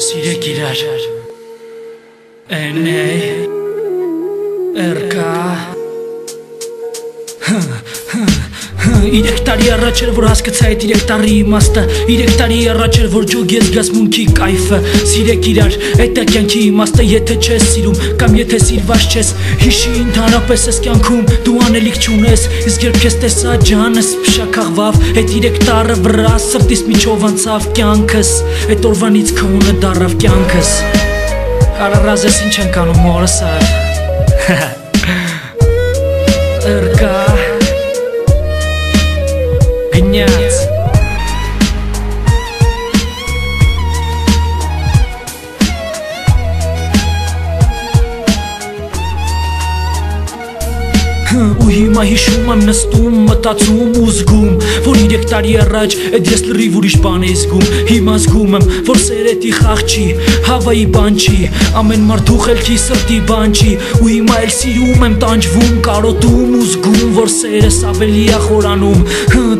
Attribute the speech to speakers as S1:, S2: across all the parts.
S1: Sirek irer NA RK 3 տարի առաջ էր որ հասկացա այդ 3 տարի իմաստը 3 տարի առաջ էր որ ջոգ ես գասմունքի կայֆը Սիրեք իրար այդ է կյանքի իմաստը եթե չես սիրում կամ եթե սիրված չես հիշի ընդհանրապես ես կյանքում դու անելիք չունես իսկ երբ քեզ տեսա ջանս փշակաղվավ այդ 3 տարը վրա սրտիս միջով անցավ կյանքս այդ օրվանից քոնը դարավ կյանքս Հարարազես ինչ ենք անում մորս RK Գնյաց Ու հիմա հիշում եմ նստում, մտածում ու զգում Որ 3 տարի առաջ էդ ես լրիվ ուրիշ բան էի զգում Հիմա զգում եմ, որ սերետի խաղ չի, հավայի բան չի Ամեն մարդ ու խելքի սրտի բան չի Ու հիմա էլ սիրում եմ, տանջվում, կարոտում ու զգում Որ սերս ավելի է խորանում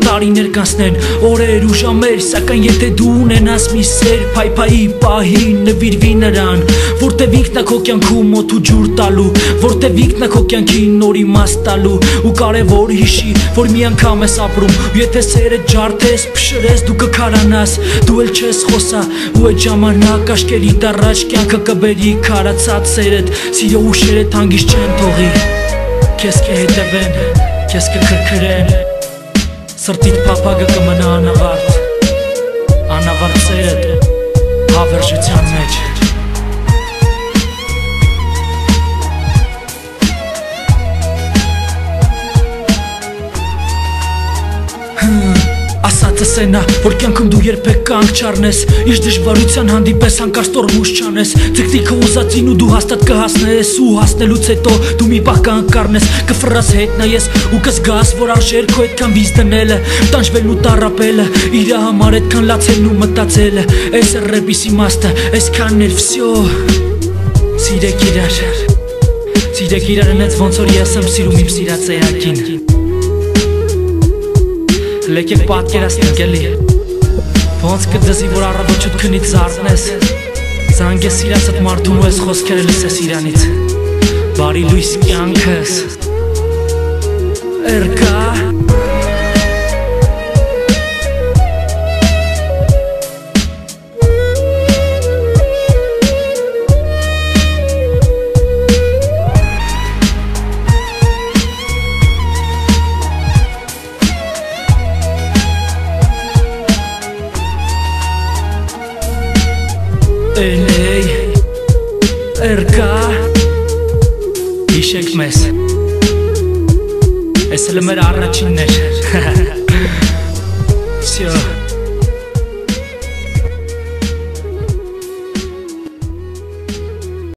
S1: Տարիներ կանցնեն, օրեր ու ժամեր Սակայն եթե դու ունենաս մի սեր Փայփայի պահին, նվիրվի նրան Որտև ինքն է քո կյանքում մոտ ու ջուր տալու Որտև ինքն է քո կյանքին նոր իմաստ տալու Ու կարևոր հիշի, որ մի անգամ ես ապրում Ու եթե սերը ջարդես, փշրես, դու կքարանաս Դու էլ չես խոսա, ու այդ ժամանակ աշկերի դառաջ կյանքը կբերի քարացած սերդ Սիրո ուշերդ հանգիստ չեն թողի Քեզ կհետևեն, քեզ կքրքրեն Սրտիդ փափագը կմնա անավարտ Անավարտ սերդ, հավերժության մեջ Ասածս էնա, որ կյանքում դու երբեք կանգ չառնես Ինչ դժվարության հանդիպես հանկարծ տորմուզ չանես Ձգտիքը ուզածին ու դու հաստատ կհասնես Ու հասնելուց հետո դու մի պահ կանգ Կֆռաս հետ նայես ու կզգաս, որ արժեր քո այդքան վիզ դնելը Տանջվելն ու տառապելը, իրա համար այդքան լացելն ու մտածելը Էս է ռեպիս իմաստը, այսքանն էր վսյո Սիրեք իրար Սիրեք իրար ընեց ոնց որ ես եմ սիրում իմ սիրած էակին Լեկեք պատկերացնենք էլի Ոնց կդզի որ առավոտ քնից զարթնես Զանգ ես սիրածդ մարդուն ու ես խոսքերը լսես իրանից Բարի լույս կյանքս RK NA RK Հիշեք մեզ Ես էլ մեր առաջիններ Всё